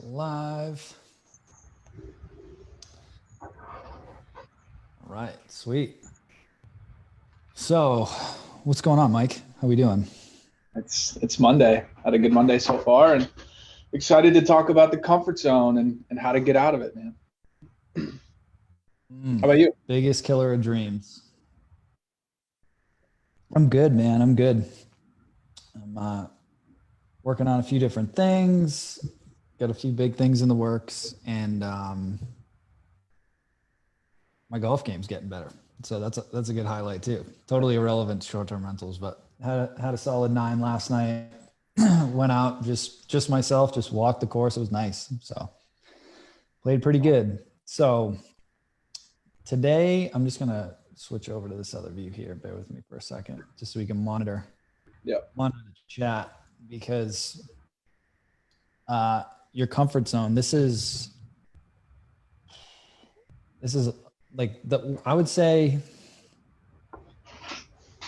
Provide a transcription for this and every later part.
live. All right, sweet. So, what's going on, Mike? How we doing? It's Monday. Had a good Monday so far, and excited to talk about the comfort zone and how to get out of it, man. How about you? Biggest killer of dreams. I'm good, man. I'm good. I'm working on a few different things. Got a few big things in the works, and my golf game's getting better. So that's a good highlight too. Totally irrelevant to short-term rentals, but had a solid 9 last night. Went out just myself, just walked the course. It was nice. So played pretty good. So today I'm just gonna switch over to this other view here. Bear with me for a second, just so we can monitor the chat, because your comfort zone. This is like I would say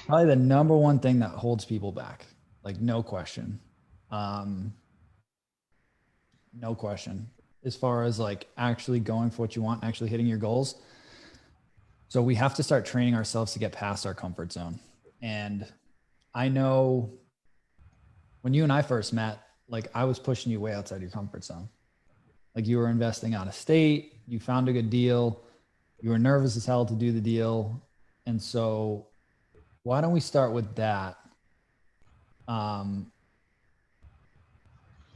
probably the number one thing that holds people back. Like no question. No question. As far as like actually going for what you want, actually hitting your goals. So we have to start training ourselves to get past our comfort zone. And I know when you and I first met, like I was pushing you way outside your comfort zone. Like you were investing out of state, you found a good deal, you were nervous as hell to do the deal. And so why don't we start with that? Why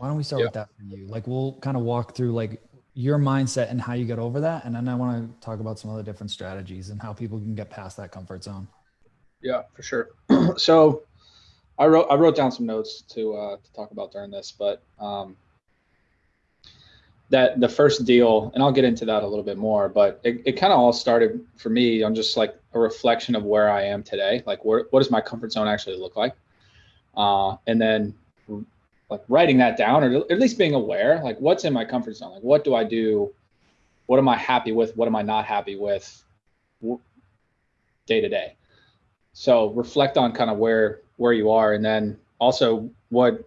don't we start with that for you? Like we'll kind of walk through like your mindset and how you get over that. And then I want to talk about some other different strategies and how people can get past that comfort zone. Yeah, for sure. So I wrote down some notes to talk about during this, but that the first deal, and I'll get into that a little bit more, but it kind of all started for me on just like a reflection of where I am today. Like what does my comfort zone actually look like? And then like writing that down, or at least being aware, like what's in my comfort zone? Like what do I do? What am I happy with? What am I not happy with day to day? So reflect on kind of where you are, and then also what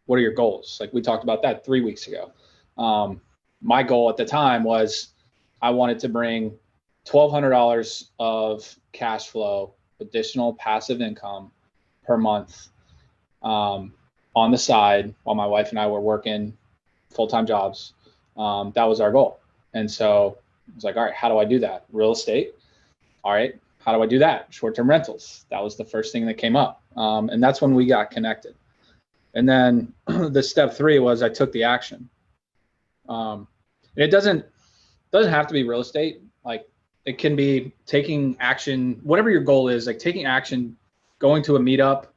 are your goals? Like we talked about that 3 weeks ago. My goal at the time was I wanted to bring $1,200 of cash flow, additional passive income per month on the side while my wife and I were working full-time jobs. That was our goal. And so I was like, all right, how do I do that? Real estate. All right, how do I do that? Short-term rentals. That was the first thing that came up. And that's when we got connected. And then the step 3 was I took the action. And it doesn't have to be real estate. Like it can be taking action, whatever your goal is, like taking action, going to a meetup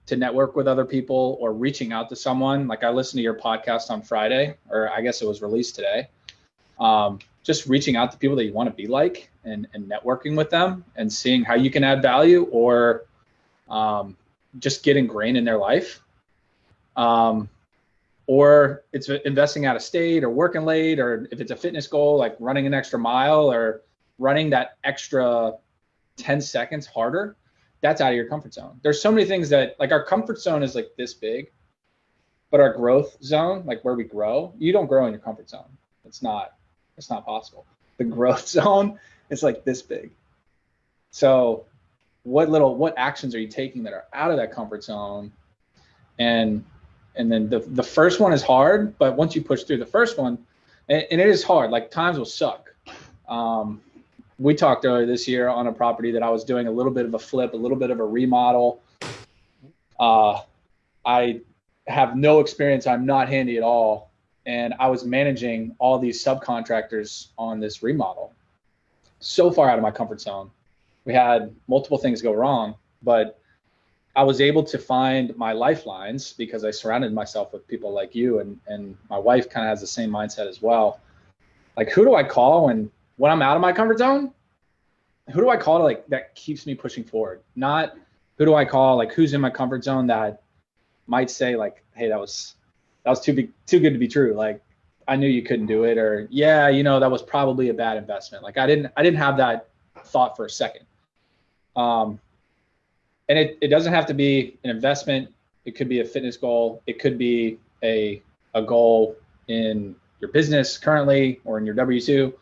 to network with other people, or reaching out to someone. Like I listened to your podcast on Friday, or I guess it was released today. Just reaching out to people that you want to be like and networking with them and seeing how you can add value, or just get ingrained in their life. Or it's investing out of state, or working late, or if it's a fitness goal, like running an extra mile or running that extra 10 seconds harder, that's out of your comfort zone. There's so many things that, like, our comfort zone is like this big, but our growth zone, like where we grow, you don't grow in your comfort zone. It's not possible. The growth zone is like this big. So what actions are you taking that are out of that comfort zone? And then the first one is hard, but once you push through the first one, and it is hard, like times will suck. We talked earlier this year on a property that I was doing a little bit of a flip, a little bit of a remodel. I have no experience. I'm not handy at all. And I was managing all these subcontractors on this remodel. So far out of my comfort zone. We had multiple things go wrong, but I was able to find my lifelines because I surrounded myself with people like you, and my wife kind of has the same mindset as well. Like, who do I call when I'm out of my comfort zone? Who do I call to, like, that keeps me pushing forward? Not who do I call, like, who's in my comfort zone that might say, like, hey, that was too good to be true. Like, I knew you couldn't do it, or yeah, that was probably a bad investment. Like I didn't have that thought for a second. And it doesn't have to be an investment. It could be a fitness goal. It could be a goal in your business currently or in your W-2.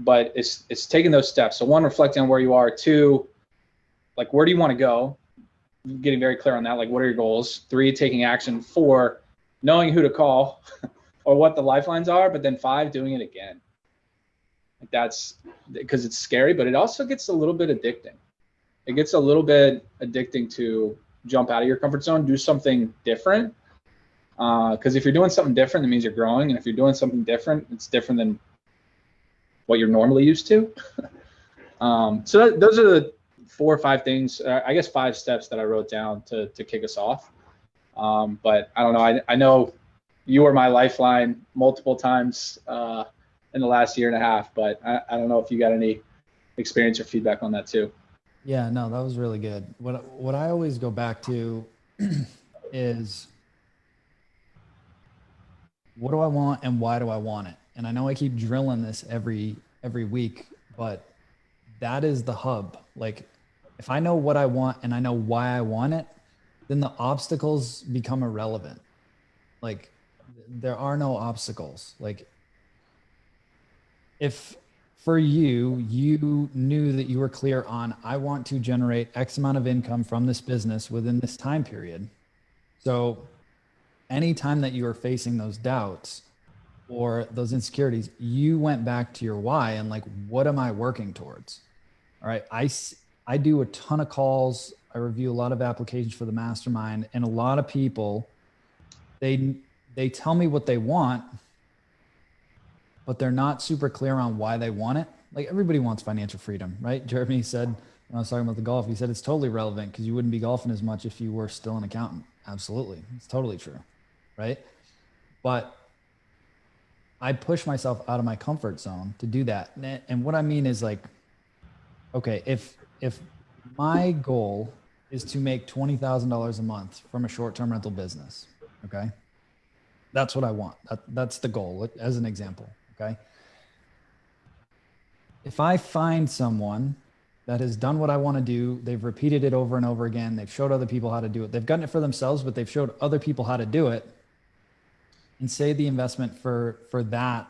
But it's taking those steps. So one, reflecting on where you are. Two, like, where do you want to go? Getting very clear on that. Like, what are your goals? Three, taking action. Four, knowing who to call or what the lifelines are. But then five, doing it again. Like, that's because it's scary, but it also gets a little bit addicting. It gets a little bit addicting to jump out of your comfort zone, do something different. Because if you're doing something different, that means you're growing. And if you're doing something different, it's different than what you're normally used to. So those are the 4 or 5 things, I guess 5 steps that I wrote down to kick us off. But I don't know. I know you were my lifeline multiple times in the last year and a half, but I don't know if you got any experience or feedback on that too. Yeah, no, that was really good. What I always go back to is, what do I want and why do I want it? And I know I keep drilling this every week, but that is the hub. Like, if I know what I want and I know why I want it, then the obstacles become irrelevant. Like, there are no obstacles. Like, if for you knew that you were clear on, I want to generate X amount of income from this business within this time period. So anytime that you are facing those doubts or those insecurities, you went back to your why and like, what am I working towards? All right. I do a ton of calls. I review a lot of applications for the mastermind, and a lot of people, they tell me what they want, but they're not super clear on why they want it. Like, everybody wants financial freedom, right? Jeremy said, when I was talking about the golf, he said it's totally relevant because you wouldn't be golfing as much if you were still an accountant. Absolutely. It's totally true. Right. But I push myself out of my comfort zone to do that. And what I mean is, like, okay, if my goal is to make $20,000 a month from a short-term rental business, okay, that's what I want. That's the goal, as an example. Okay. If I find someone that has done what I want to do, they've repeated it over and over again, they've showed other people how to do it, they've gotten it for themselves, but they've showed other people how to do it, and say the investment for that,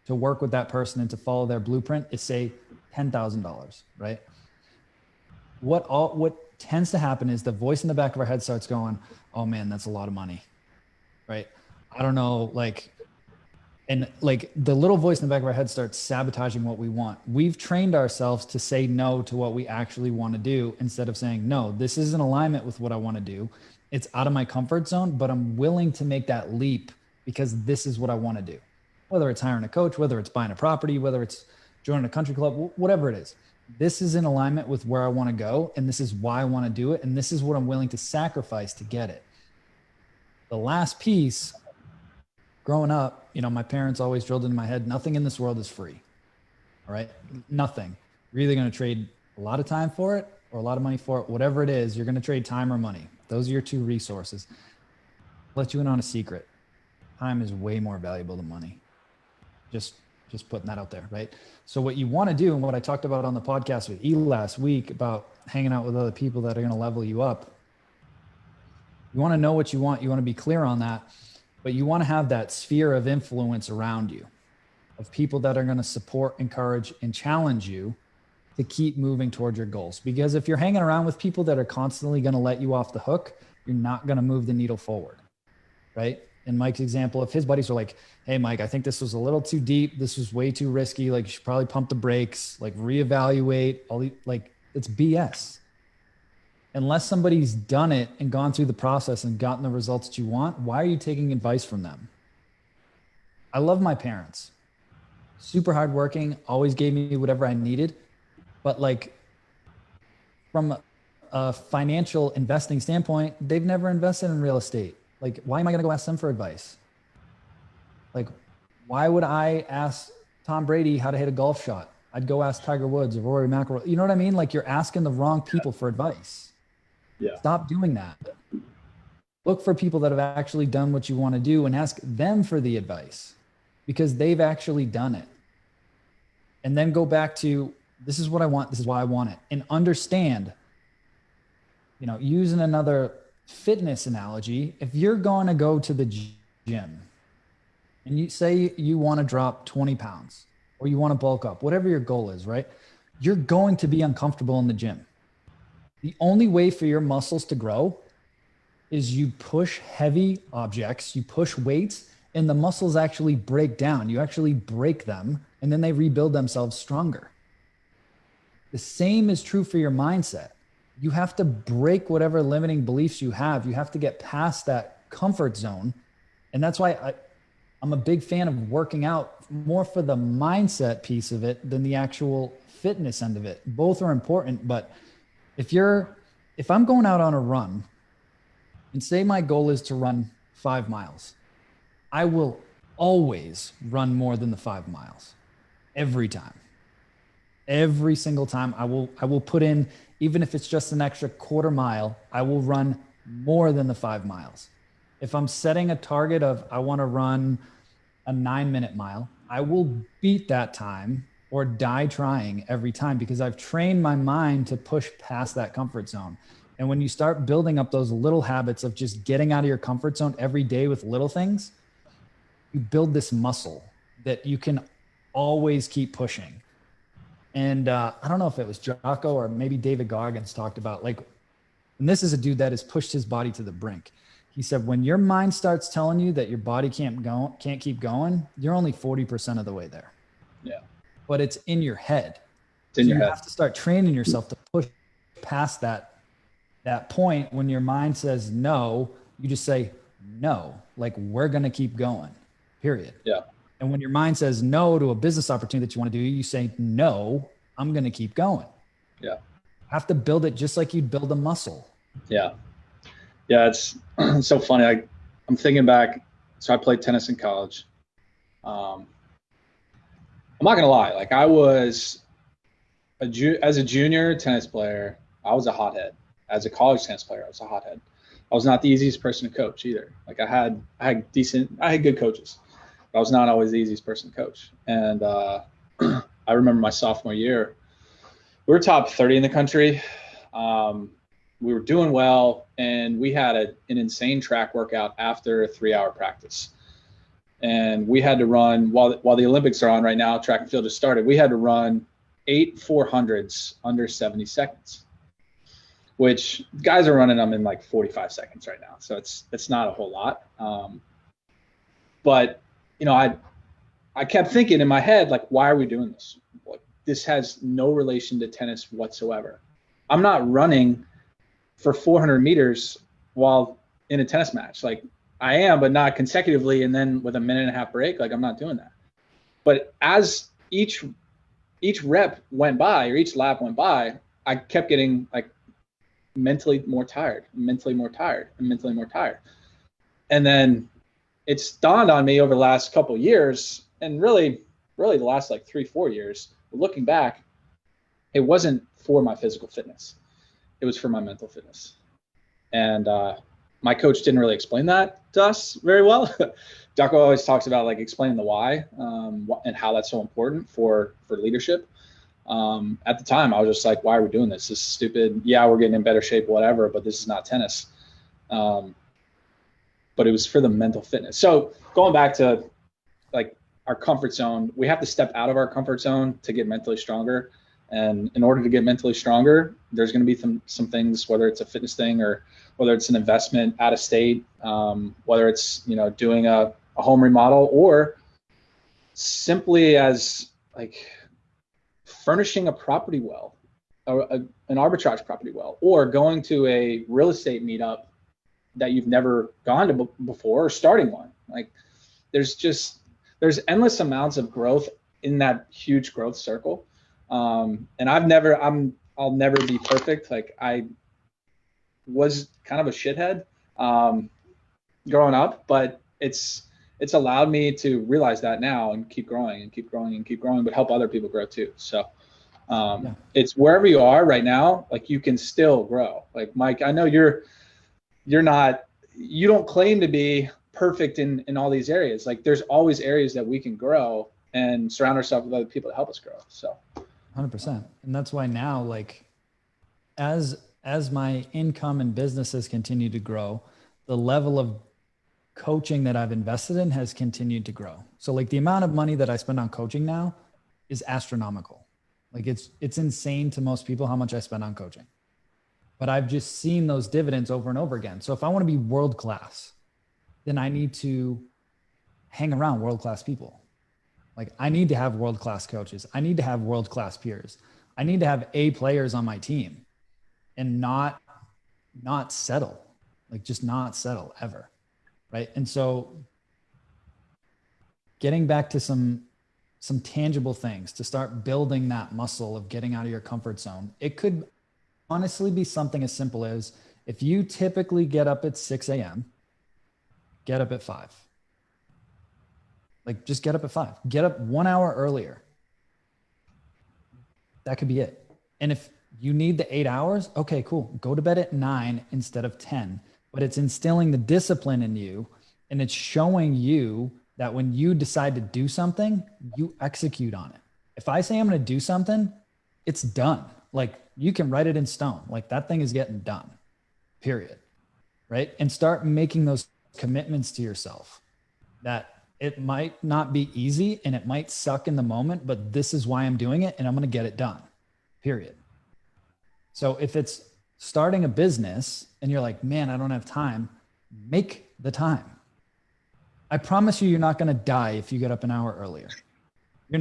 to work with that person and to follow their blueprint, is, say, $10,000, right? What tends to happen is the voice in the back of our head starts going, oh man, that's a lot of money, right? I don't know, like, and like, the little voice in the back of our head starts sabotaging what we want. We've trained ourselves to say no to what we actually want to do, instead of saying, no, this is in alignment with what I want to do. It's out of my comfort zone, but I'm willing to make that leap because this is what I want to do. Whether it's hiring a coach, whether it's buying a property, whether it's joining a country club, whatever it is, this is in alignment with where I want to go. And this is why I want to do it. And this is what I'm willing to sacrifice to get it. The last piece, growing up, you know, my parents always drilled into my head, nothing in this world is free. All right. Nothing. You're either going to trade a lot of time for it or a lot of money for it. Whatever it is, you're going to trade time or money. Those are your 2 resources. I'll let you in on a secret. Time is way more valuable than money. Just putting that out there, right? So what you want to do, and what I talked about on the podcast with E last week about hanging out with other people that are going to level you up, you want to know what you want. You want to be clear on that, but you want to have that sphere of influence around you of people that are going to support, encourage, and challenge you to keep moving towards your goals. Because if you're hanging around with people that are constantly going to let you off the hook, you're not going to move the needle forward, right? In Mike's example, if his buddies are like, hey, Mike, I think this was a little too deep. This was way too risky. Like, you should probably pump the brakes, like reevaluate like, it's BS. Unless somebody's done it and gone through the process and gotten the results that you want, why are you taking advice from them? I love my parents. Super hardworking, always gave me whatever I needed. But like, from a financial investing standpoint, they've never invested in real estate. Like, why am I going to go ask them for advice? Like, why would I ask Tom Brady how to hit a golf shot? I'd go ask Tiger Woods or Rory McIlroy. You know what I mean? Like, you're asking the wrong people for advice. Yeah. Stop doing that. Look for people that have actually done what you want to do and ask them for the advice because they've actually done it. And then go back to, this is what I want. This is why I want it. And understand, you know, using another fitness analogy, if you're going to go to the gym, and you say you want to drop 20 pounds or you want to bulk up, whatever your goal is, right? You're going to be uncomfortable in the gym. The only way for your muscles to grow is you push heavy objects, you push weights, and the muscles actually break down. You actually break them, and then they rebuild themselves stronger. The same is true for your mindset. You have to break whatever limiting beliefs you have. You have to get past that comfort zone. And that's why I'm a big fan of working out more for the mindset piece of it than the actual fitness end of it. Both are important, but if I'm going out on a run and say my goal is to run 5 miles, I will always run more than the 5 miles every time. Every single time I will put in, even if it's just an extra quarter mile, I will run more than the 5 miles. If I'm setting a target of I want to run a 9-minute mile, I will beat that time or die trying every time because I've trained my mind to push past that comfort zone. And when you start building up those little habits of just getting out of your comfort zone every day with little things, you build this muscle that you can always keep pushing. And I don't know if it was Jocko or maybe David Goggins talked about, like, and this is a dude that has pushed his body to the brink. He said, when your mind starts telling you that your body can't keep going, you're only 40% of the way there. Yeah. But it's in your head. It's in so your you head. have to start training yourself to push past that point. When your mind says no, you just say no, like, we're going to keep going, period. Yeah. And when your mind says no to a business opportunity that you want to do, you say, no, I'm going to keep going. Yeah. Have to build it just like you'd build a muscle. Yeah. Yeah. It's so funny. I'm thinking back. So I played tennis in college. I'm not going to lie. Like, I was as a junior tennis player, I was a hothead. As a college tennis player, I was a hothead. I was not the easiest person to coach either. Like, I had good coaches. I was not always the easiest person to coach. And I remember my sophomore year, we were top 30 in the country. We were doing well, and we had an insane track workout after a 3-hour practice. And we had to run, while the Olympics are on right now, track and field just started, we had to run 8 400s under 70 seconds, which guys are running them in like 45 seconds right now. So it's not a whole lot. But you know, I kept thinking in my head, like, why are we doing this? Like, this has no relation to tennis whatsoever. I'm not running for 400 meters while in a tennis match. Like, I am, but not consecutively. And then with a minute and a half break, like, I'm not doing that. But as each rep went by, or each lap went by, I kept getting like mentally more tired. And then it's dawned on me over the last couple of years, and really the last like 3-4 years, looking back, it wasn't for my physical fitness. It was for my mental fitness. And my coach didn't really explain that to us very well. Jocko always talks about like explaining the why and how that's so important for leadership. At the time, I was just like, why are we doing this? This is stupid. Yeah, we're getting in better shape, whatever, but this is not tennis. But it was for the mental fitness. So going back to like our comfort zone, we have to step out of our comfort zone to get mentally stronger. And in order to get mentally stronger, there's going to be some things, whether it's a fitness thing or whether it's an investment out of state, whether it's, you know, doing a home remodel, or simply as like furnishing a property well, an arbitrage property well, or going to a real estate meetup that you've never gone to before, or starting one. Like, there's endless amounts of growth in that huge growth circle. And I'll never be perfect. Like, I was kind of a shithead growing up, but it's allowed me to realize that now and keep growing, but help other people grow too. So It's wherever you are right now, like, you can still grow. Like, Mike, I know you don't claim to be perfect in all these areas. Like, there's always areas that we can grow and surround ourselves with other people to help us grow. So 100%. And that's why now, like, as my income and businesses continue to grow, the level of coaching that I've invested in has continued to grow. So like the amount of money that I spend on coaching now is astronomical. Like it's insane to most people how much I spend on coaching. But I've just seen those dividends over and over again. So if I want to be world-class, then I need to hang around world-class people. Like I need to have world-class coaches. I need to have world-class peers. I need to have A players on my team and not settle, like just not settle ever. Right. And so getting back to some tangible things to start building that muscle of getting out of your comfort zone. It could honestly be something as simple as if you typically get up at 6 a.m., get up at 5. Like just get up at 5. Get up 1 hour earlier. That could be it. And if you need the 8 hours, okay, cool. Go to bed at 9 instead of 10. But it's instilling the discipline in you, and it's showing you that when you decide to do something, you execute on it. If I say I'm going to do something, it's done. Like you can write it in stone. Like that thing is getting done, period. Right. And start making those commitments to yourself that it might not be easy and it might suck in the moment, but this is why I'm doing it and I'm going to get it done, period. So if it's starting a business and you're like, man, I don't have time, make the time. I promise you, you're not going to die if you get up an hour earlier. You're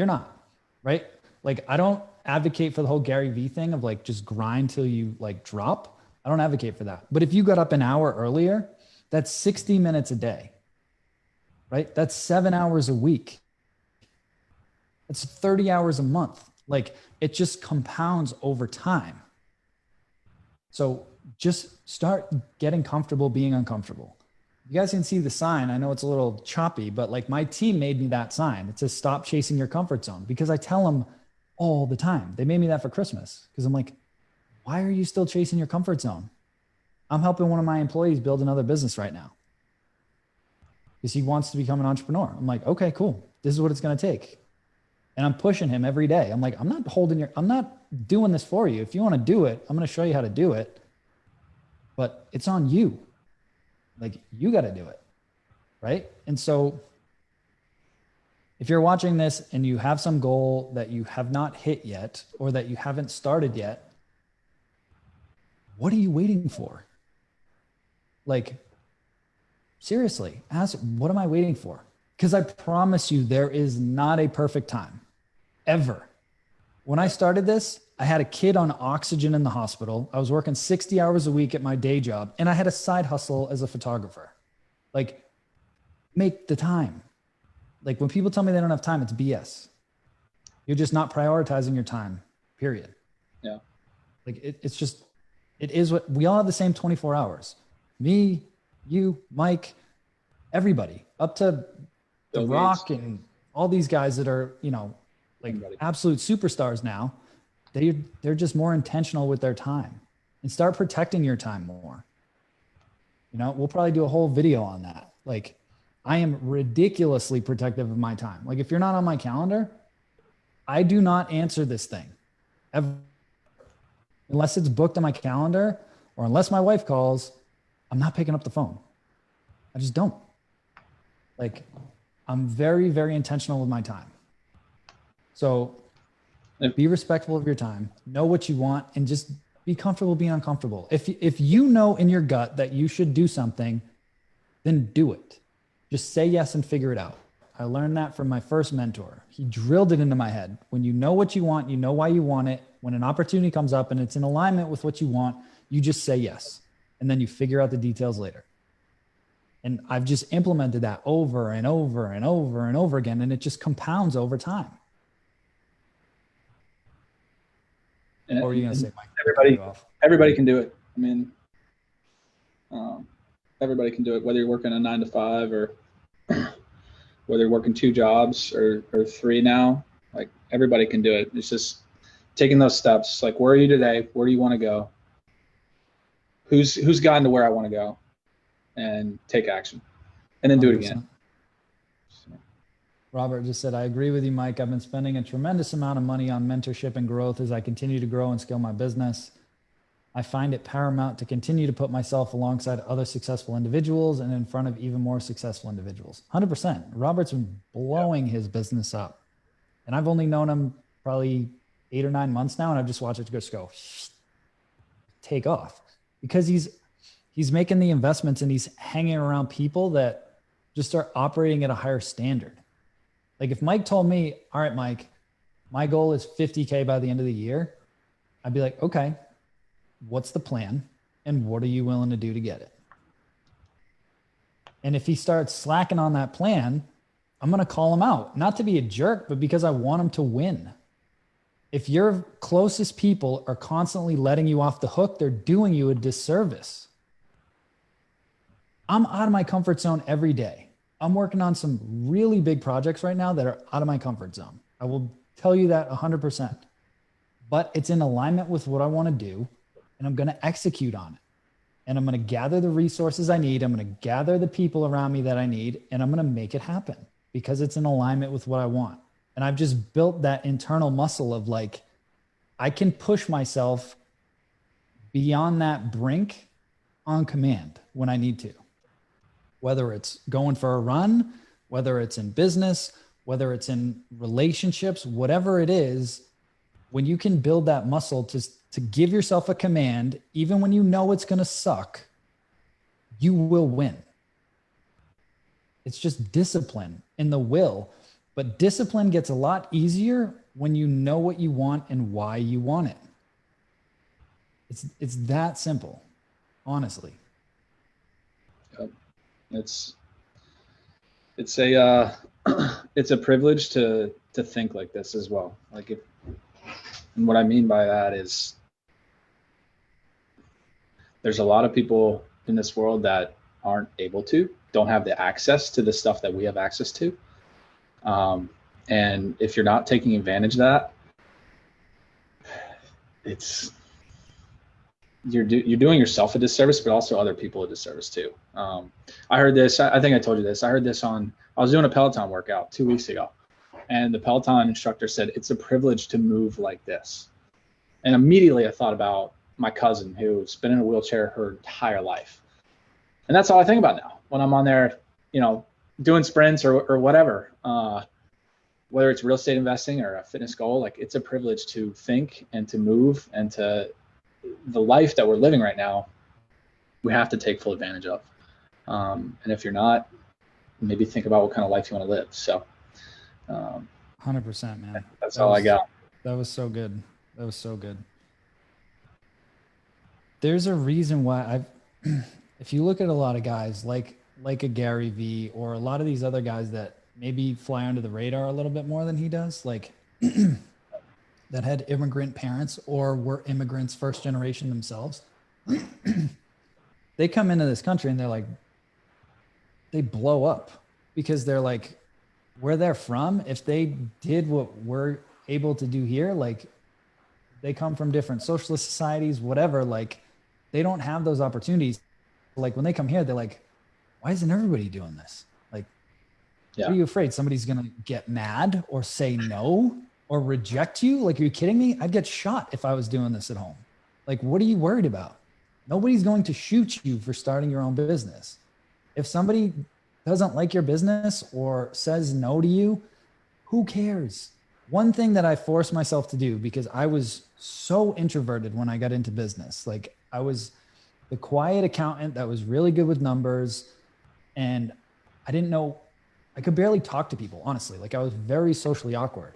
not, right? Like, I don't advocate for the whole Gary Vee thing of like, just grind till you like drop. I don't advocate for that. But if you got up an hour earlier, that's 60 minutes a day, right? That's 7 hours a week. That's 30 hours a month. Like it just compounds over time. So just start getting comfortable being uncomfortable. You guys can see the sign. I know it's a little choppy, but like my team made me that sign. It says, stop chasing your comfort zone, because I tell them all the time. They made me that for Christmas because I'm like, why are you still chasing your comfort zone? I'm helping one of my employees build another business right now because he wants to become an entrepreneur. I'm like, okay, cool. This is what it's going to take. And I'm pushing him every day. I'm like, I'm not doing this for you. If you want to do it, I'm going to show you how to do it, but it's on you. Like you got to do it. Right. And so if you're watching this and you have some goal that you have not hit yet, or that you haven't started yet, what are you waiting for? Like, seriously, ask, what am I waiting for? Because I promise you, there is not a perfect time, ever. When I started this, I had a kid on oxygen in the hospital. I was working 60 hours a week at my day job, and I had a side hustle as a photographer. Like, make the time. Like, when people tell me they don't have time, it's BS. You're just not prioritizing your time, period. Yeah. Like, it is what we all have, the same 24 hours. Me, you, Mike, everybody, up to The Rock and all these guys that are, like absolute superstars now. They're just more intentional with their time, and start protecting your time more. We'll probably do a whole video on that. Like, I am ridiculously protective of my time. Like, if you're not on my calendar, I do not answer this thing ever. Unless it's booked on my calendar, or unless my wife calls, I'm not picking up the phone. I just don't. Like, I'm very, very intentional with my time. So be respectful of your time, know what you want, and just be comfortable being uncomfortable. If you know in your gut that you should do something, then do it. Just say yes and figure it out. I learned that from my first mentor. He drilled it into my head. When you know what you want, you know why you want it. When an opportunity comes up and it's in alignment with what you want, you just say yes. And then you figure out the details later. And I've just implemented that over and over and over and over again. And it just compounds over time. What were you going to say, Mike? Everybody can do it. I mean, everybody can do it, whether you're working a 9 to 5 or whether you're working 2 jobs or 3 now. Like, everybody can do it. It's just taking those steps. Like, where are you today? Where do you want to go? Who's gotten to where I want to go? And take action, and then 100%. Do it again. So. Robert just said, I agree with you, Mike. I've been spending a tremendous amount of money on mentorship and growth as I continue to grow and scale my business. I find it paramount to continue to put myself alongside other successful individuals and in front of even more successful individuals. 100%. Robert's been blowing his business up. And I've only known him probably 8 or 9 months now, and I've just watched it just go take off because he's making the investments and he's hanging around people that just are operating at a higher standard. Like if Mike told me, all right, Mike, my goal is 50K by the end of the year, I'd be like, okay, what's the plan? And what are you willing to do to get it? And if he starts slacking on that plan, I'm going to call him out, not to be a jerk, but because I want him to win. If your closest people are constantly letting you off the hook, they're doing you a disservice. I'm out of my comfort zone every day. I'm working on some really big projects right now that are out of my comfort zone. I will tell you that 100%. But it's in alignment with what I want to do, and I'm going to execute on it. And I'm going to gather the resources I need. I'm going to gather the people around me that I need, and I'm going to make it happen because it's in alignment with what I want. And I've just built that internal muscle of like, I can push myself beyond that brink on command when I need to. Whether it's going for a run, whether it's in business, whether it's in relationships, whatever it is, when you can build that muscle to give yourself a command, even when you know it's going to suck, you will win. It's just discipline in the will. But discipline gets a lot easier when you know what you want and why you want it. It's that simple, honestly. Yep. It's a it's a privilege to think like this as well. Like and what I mean by that is there's a lot of people in this world that aren't able to, don't have the access to the stuff that we have access to. And if you're not taking advantage of that, you're doing yourself a disservice, but also other people a disservice too. I heard this, I think I told you this. I heard this I was doing a Peloton workout 2 weeks ago, and the Peloton instructor said, it's a privilege to move like this. And immediately I thought about my cousin who's been in a wheelchair her entire life. And that's all I think about now when I'm on there, doing sprints or whatever, whether it's real estate investing or a fitness goal. Like, it's a privilege to think and to move, and to the life that we're living right now, we have to take full advantage of. And if you're not, maybe think about what kind of life you want to live. So 100%, man. That's all I got. That was so good. That was so good. There's a reason why if you look at a lot of guys like a Gary Vee or a lot of these other guys that maybe fly under the radar a little bit more than he does, like that had immigrant parents or were immigrants first generation themselves, they come into this country and they're like, they blow up because they're like, where they're from, if they did what we're able to do here, like they come from different socialist societies, whatever, like they don't have those opportunities. Like when they come here, they're like, why isn't everybody doing this? Like, Are you afraid somebody's going to get mad or say no or reject you? Like, are you kidding me? I'd get shot if I was doing this at home. Like, what are you worried about? Nobody's going to shoot you for starting your own business. If somebody doesn't like your business or says no to you, who cares? One thing that I forced myself to do, because I was so introverted when I got into business, like I was the quiet accountant that was really good with numbers, and I didn't know, I could barely talk to people, honestly. Like I was very socially awkward.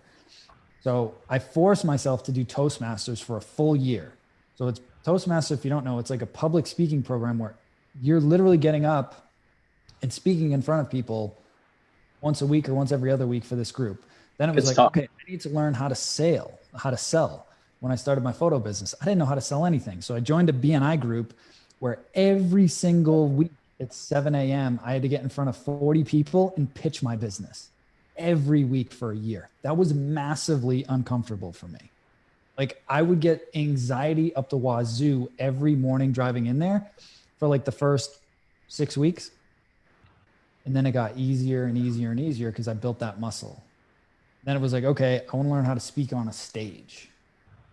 So I forced myself to do Toastmasters for a full year. So it's Toastmasters, if you don't know, it's like a public speaking program where you're literally getting up and speaking in front of people once a week or once every other week for this group. Then it was like, okay, I need to learn how to sell. When I started my photo business, I didn't know how to sell anything. So I joined a BNI group where every single week at 7 a.m., I had to get in front of 40 people and pitch my business every week for a year. That was massively uncomfortable for me. Like I would get anxiety up the wazoo every morning driving in there for like the first 6 weeks. And then it got easier and easier and easier because I built that muscle. Then it was like, okay, I want to learn how to speak on a stage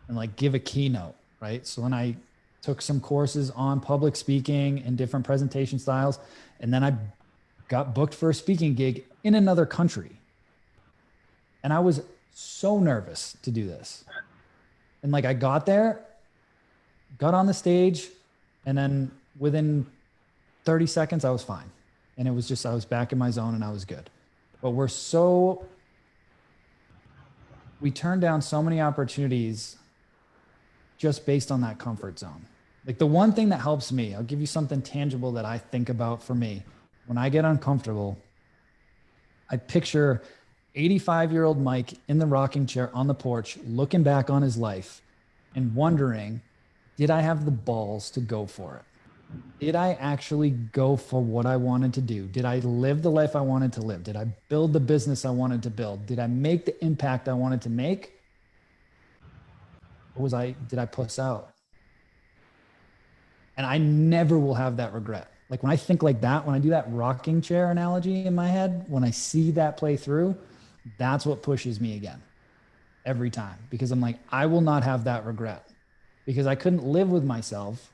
and like give a keynote, right? So then I took some courses on public speaking and different presentation styles. And then I got booked for a speaking gig in another country. And I was so nervous to do this. And like I got there, got on the stage, and then within 30 seconds, I was fine. And it was just, I was back in my zone and I was good. But we turned down so many opportunities just based on that comfort zone. Like the one thing that helps me, I'll give you something tangible that I think about for me. When I get uncomfortable, I picture 85-year-old Mike in the rocking chair on the porch, looking back on his life and wondering, did I have the balls to go for it? Did I actually go for what I wanted to do? Did I live the life I wanted to live? Did I build the business I wanted to build? Did I make the impact I wanted to make? Or did I puss out? And I never will have that regret. Like when I think like that, when I do that rocking chair analogy in my head, when I see that play through, that's what pushes me again every time, because I'm like, I will not have that regret, because I couldn't live with myself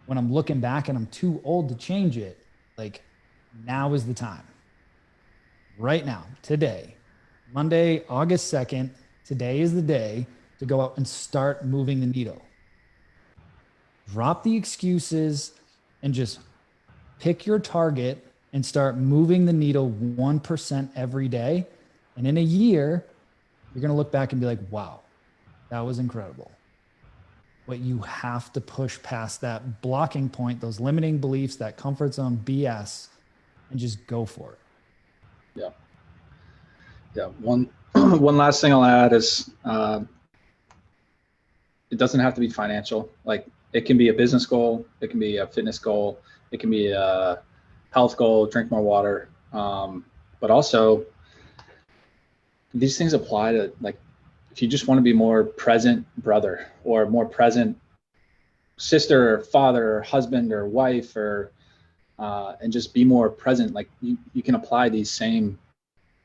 when I'm looking back and I'm too old to change it. Like now is the time. Right now, today, Monday, August 2nd, today is the day to go out and start moving the needle. Drop the excuses and just pick your target and start moving the needle 1% every day. And in a year, you're going to look back and be like, wow, that was incredible. But you have to push past that blocking point, those limiting beliefs, that comfort zone BS, and just go for it. Yeah. Yeah. One last thing I'll add is it doesn't have to be financial. Like it can be a business goal. It can be a fitness goal. It can be a health goal, drink more water. But also these things apply to, like, if you just want to be more present brother or more present sister or father or husband or wife, or and just be more present, like you can apply these same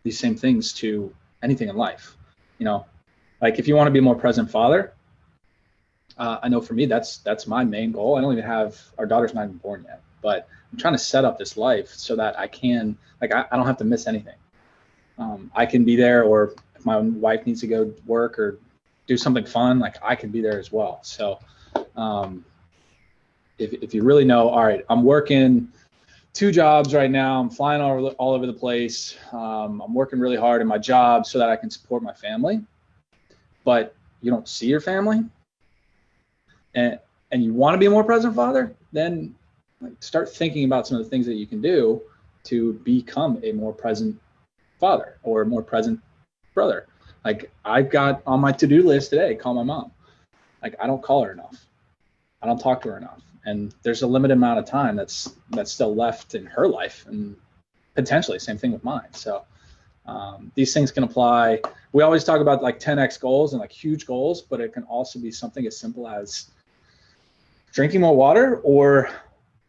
things to anything in life. You know, like if you want to be a more present father, I know for me that's my main goal. I don't even have, our daughter's not even born yet, but I'm trying to set up this life so that I can, like, I don't have to miss anything. I can be there, or if my wife needs to go work or do something fun, like I can be there as well. So if you really know, all right, I'm working 2 jobs right now, I'm flying all over the place, I'm working really hard in my job so that I can support my family, but you don't see your family, and you want to be a more present father, then like, start thinking about some of the things that you can do to become a more present father or a more present brother. Like I've got on my to-do list today, call my mom. Like I don't call her enough. I don't talk to her enough. And there's a limited amount of time that's still left in her life, and potentially same thing with mine. So these things can apply. We always talk about like 10x goals and like huge goals, but it can also be something as simple as drinking more water, or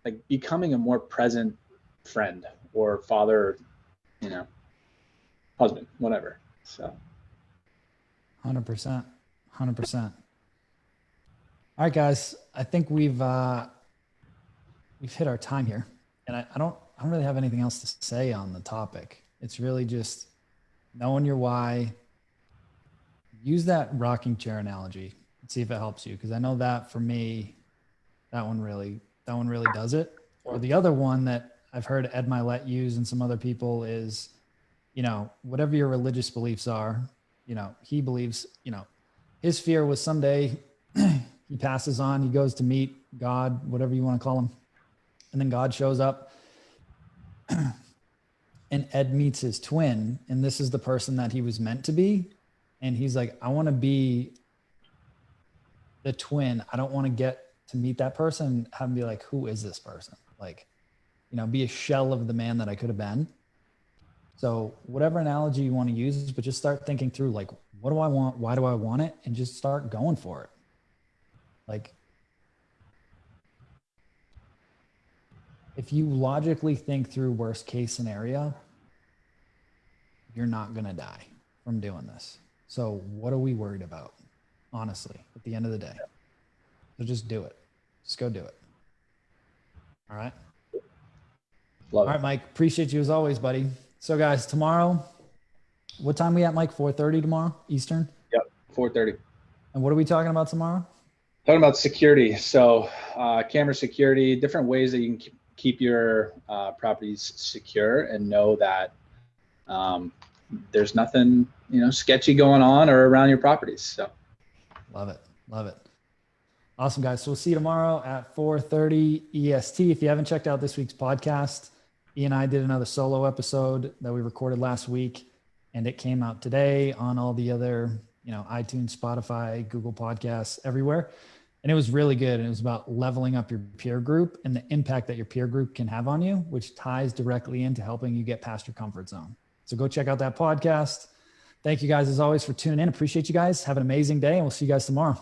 like becoming a more present friend or father, you know, husband, whatever. So 100%. 100%. All right, guys, I think we've hit our time here, and I don't really have anything else to say on the topic. It's really just knowing your why. Use that rocking chair analogy and see if it helps you, because I know that for me, that one really does it. Or the other one that I've heard Ed Milet use and some other people is, you know, whatever your religious beliefs are, you know, he believes, you know, his fear was someday he passes on, he goes to meet God, whatever you want to call him. And then God shows up and Ed meets his twin. And this is the person that he was meant to be. And he's like, I want to be the twin. I don't want to get to meet that person and have him be like, who is this person? Like, you know, be a shell of the man that I could have been. So whatever analogy you want to use, but just start thinking through, like, what do I want? Why do I want it? And just start going for it. Like, if you logically think through worst case scenario, you're not going to die from doing this. So what are we worried about? Honestly, at the end of the day. So just do it. Just go do it. All right. Love All it. right, Mike. Appreciate you as always, buddy. So guys, tomorrow, what time we at, Mike? 4:30 tomorrow, Eastern? Yep. 4:30. And what are we talking about tomorrow? Talking about security. So camera security, different ways that you can keep your properties secure and know that there's nothing, sketchy going on or around your properties. So Love it. Love it. Awesome, guys. So we'll see you tomorrow at 4:30 EST. If you haven't checked out this week's podcast, E and I did another solo episode that we recorded last week, and it came out today on all the other, iTunes, Spotify, Google Podcasts, everywhere. And it was really good. And it was about leveling up your peer group and the impact that your peer group can have on you, which ties directly into helping you get past your comfort zone. So go check out that podcast. Thank you guys, as always, for tuning in. Appreciate you guys. Have an amazing day, and we'll see you guys tomorrow.